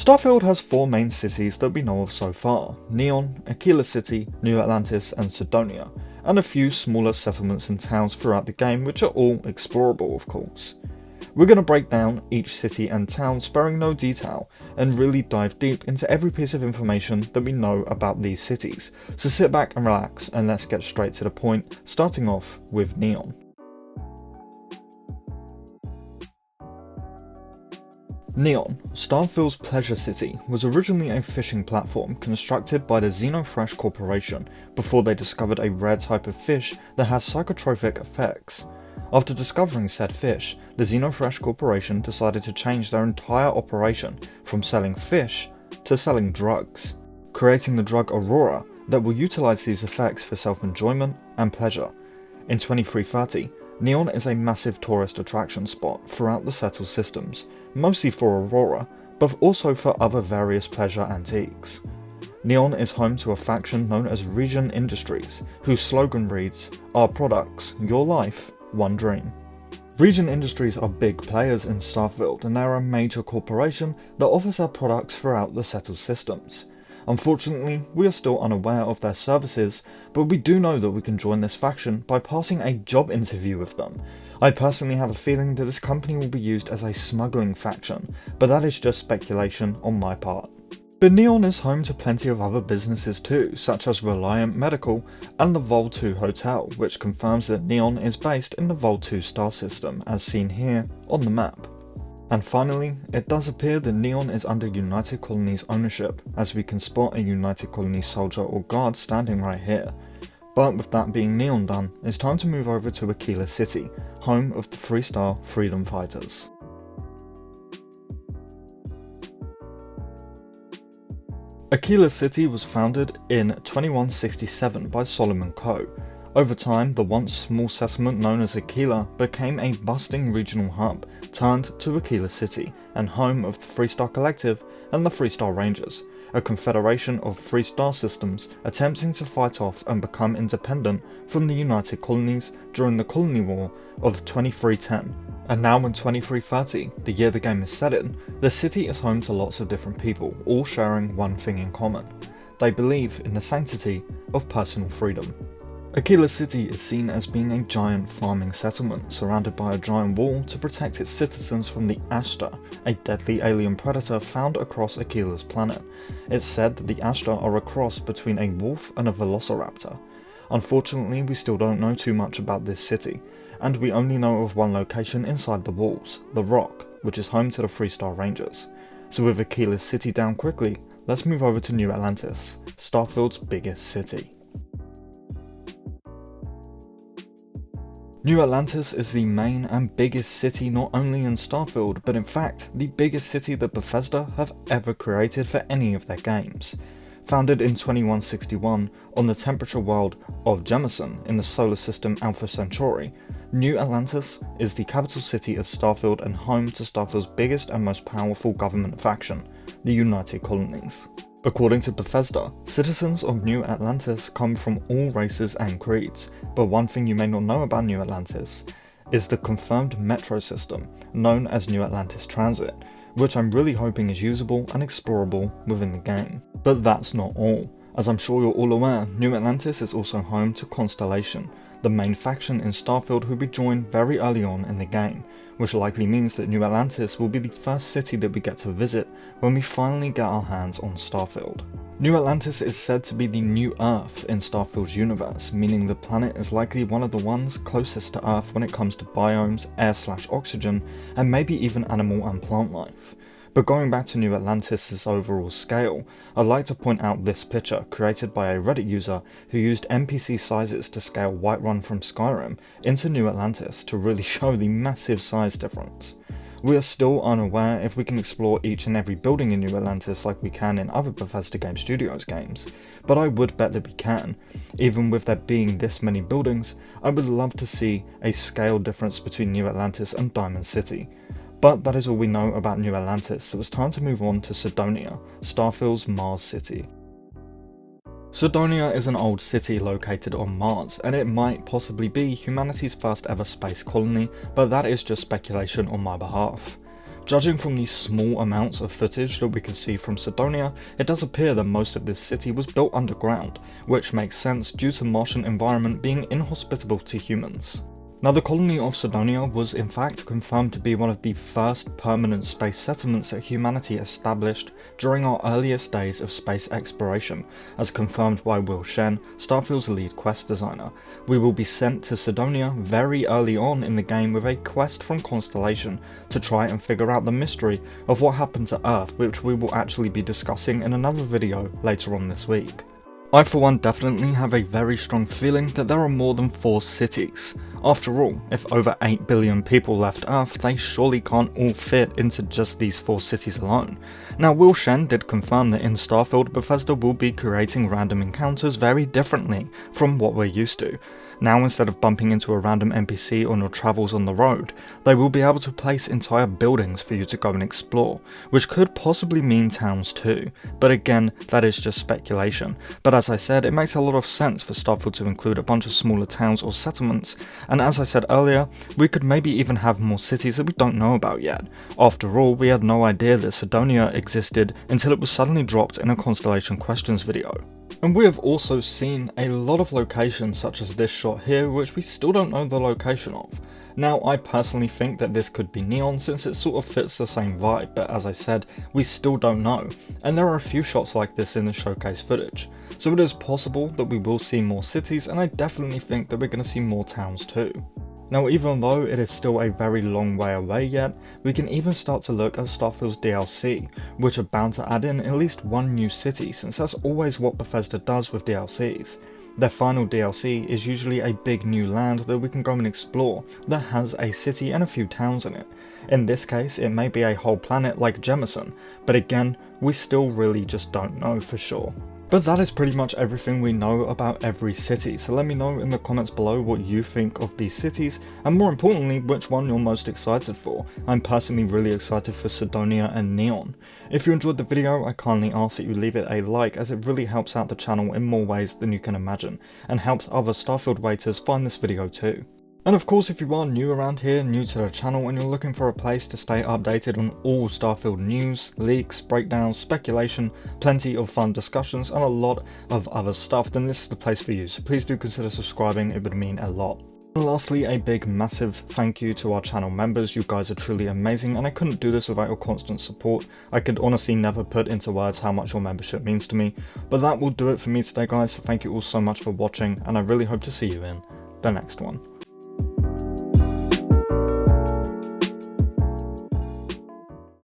Starfield has 4 main cities that we know of so far: Neon, Aquila City, New Atlantis and Cydonia, and a few smaller settlements and towns throughout the game which are all explorable of course. We're going to break down each city and town sparing no detail and really dive deep into every piece of information that we know about these cities, so sit back and relax and let's get straight to the point, starting off with Neon. Neon, Starfield's pleasure city, was originally a fishing platform constructed by the Xenofresh Corporation before they discovered a rare type of fish that has psychotropic effects. After discovering said fish, the Xenofresh Corporation decided to change their entire operation from selling fish to selling drugs, creating the drug Aurora that will utilize these effects for self-enjoyment and pleasure. In 2330, Neon is a massive tourist attraction spot throughout the settled systems, mostly for Aurora, but also for other various pleasure antiques. Neon is home to a faction known as Region Industries, whose slogan reads, "Our products, your life, one dream." Region Industries are big players in Starfield and they are a major corporation that offers their products throughout the settled systems. Unfortunately, we are still unaware of their services, but we do know that we can join this faction by passing a job interview with them. I personally have a feeling that this company will be used as a smuggling faction, but that is just speculation on my part. But Neon is home to plenty of other businesses too, such as Reliant Medical and the Vol 2 Hotel, which confirms that Neon is based in the Vol 2 star system as seen here on the map. And finally, it does appear that Neon is under United Colonies ownership, as we can spot a United Colonies soldier or guard standing right here. But with that being Neon done, it's time to move over to Aquila City, home of the 3-star freedom fighters. Aquila City was founded in 2167 by Solomon Coe. Over time, the once small settlement known as Aquila became a bustling regional hub, turned to Aquila City, and home of the 3-star Collective and the 3-star Rangers, a confederation of 3-star systems attempting to fight off and become independent from the United Colonies during the Colony War of 2310. And now in 2330, the year the game is set in, the city is home to lots of different people, all sharing one thing in common. They believe in the sanctity of personal freedom. Aquila City is seen as being a giant farming settlement surrounded by a giant wall to protect its citizens from the Ashtar, a deadly alien predator found across Aquila's planet. It's said that the Ashtar are a cross between a wolf and a velociraptor. Unfortunately, we still don't know too much about this city, and we only know of one location inside the walls, the Rock, which is home to the 3-star Rangers. So with Aquila City down quickly, let's move over to New Atlantis, Starfield's biggest city. New Atlantis is the main and biggest city not only in Starfield, but in fact the biggest city that Bethesda have ever created for any of their games. Founded in 2161 on the temperature world of Jemison in the solar system Alpha Centauri, New Atlantis is the capital city of Starfield and home to Starfield's biggest and most powerful government faction, the United Colonies. According to Bethesda, citizens of New Atlantis come from all races and creeds, but one thing you may not know about New Atlantis is the confirmed metro system, known as New Atlantis Transit, which I'm really hoping is usable and explorable within the game. But that's not all. As I'm sure you're all aware, New Atlantis is also home to Constellation, the main faction in Starfield who we join very early on in the game, which likely means that New Atlantis will be the first city that we get to visit when we finally get our hands on Starfield. New Atlantis is said to be the new Earth in Starfield's universe, meaning the planet is likely one of the ones closest to Earth when it comes to biomes, air/oxygen, and maybe even animal and plant life. But going back to New Atlantis' overall scale, I'd like to point out this picture created by a Reddit user who used NPC sizes to scale Whiterun from Skyrim into New Atlantis to really show the massive size difference. We are still unaware if we can explore each and every building in New Atlantis like we can in other Bethesda Game Studios games, but I would bet that we can. Even with there being this many buildings, I would love to see a scale difference between New Atlantis and Diamond City. But that is all we know about New Atlantis, so it's time to move on to Cydonia, Starfield's Mars city. Cydonia is an old city located on Mars, and it might possibly be humanity's first ever space colony, but that is just speculation on my behalf. Judging from the small amounts of footage that we can see from Cydonia, it does appear that most of this city was built underground, which makes sense due to the Martian environment being inhospitable to humans. Now, the colony of Cydonia was in fact confirmed to be one of the first permanent space settlements that humanity established during our earliest days of space exploration, as confirmed by Will Shen, Starfield's lead quest designer. We will be sent to Cydonia very early on in the game with a quest from Constellation to try and figure out the mystery of what happened to Earth, which we will actually be discussing in another video later on this week. I for one definitely have a very strong feeling that there are more than 4 cities. After all, if over 8 billion people left Earth, they surely can't all fit into just these 4 cities alone. Now, Will Shen did confirm that in Starfield, Bethesda will be creating random encounters very differently from what we're used to. Now, instead of bumping into a random NPC on your travels on the road, they will be able to place entire buildings for you to go and explore, which could possibly mean towns too, but again, that is just speculation. But as I said, it makes a lot of sense for Starfield to include a bunch of smaller towns or settlements, and as I said earlier, we could maybe even have more cities that we don't know about yet. After all, we had no idea that Cydonia existed until it was suddenly dropped in a Constellation Questions video. And we have also seen a lot of locations such as this shot here, which we still don't know the location of. Now, I personally think that this could be Neon since it sort of fits the same vibe, but as I said, we still don't know, and there are a few shots like this in the showcase footage. So it is possible that we will see more cities, and I definitely think that we're going to see more towns too. Now, even though it is still a very long way away yet, we can even start to look at Starfield's DLC, which are bound to add in at least one new city, since that's always what Bethesda does with DLCs. Their final DLC is usually a big new land that we can go and explore, that has a city and a few towns in it. In this case, it may be a whole planet like Jemison, but again, we still really just don't know for sure. But that is pretty much everything we know about every city, so let me know in the comments below what you think of these cities, and more importantly, which one you're most excited for. I'm personally really excited for Cydonia and Neon. If you enjoyed the video, I kindly ask that you leave it a like, as it really helps out the channel in more ways than you can imagine, and helps other Starfield waiters find this video too. And of course, if you are new around here, new to the channel, and you're looking for a place to stay updated on all Starfield news, leaks, breakdowns, speculation, plenty of fun discussions, and a lot of other stuff, then this is the place for you, so please do consider subscribing, it would mean a lot. And lastly, a big massive thank you to our channel members. You guys are truly amazing, and I couldn't do this without your constant support. I could honestly never put into words how much your membership means to me, but that will do it for me today guys, so thank you all so much for watching, and I really hope to see you in the next one.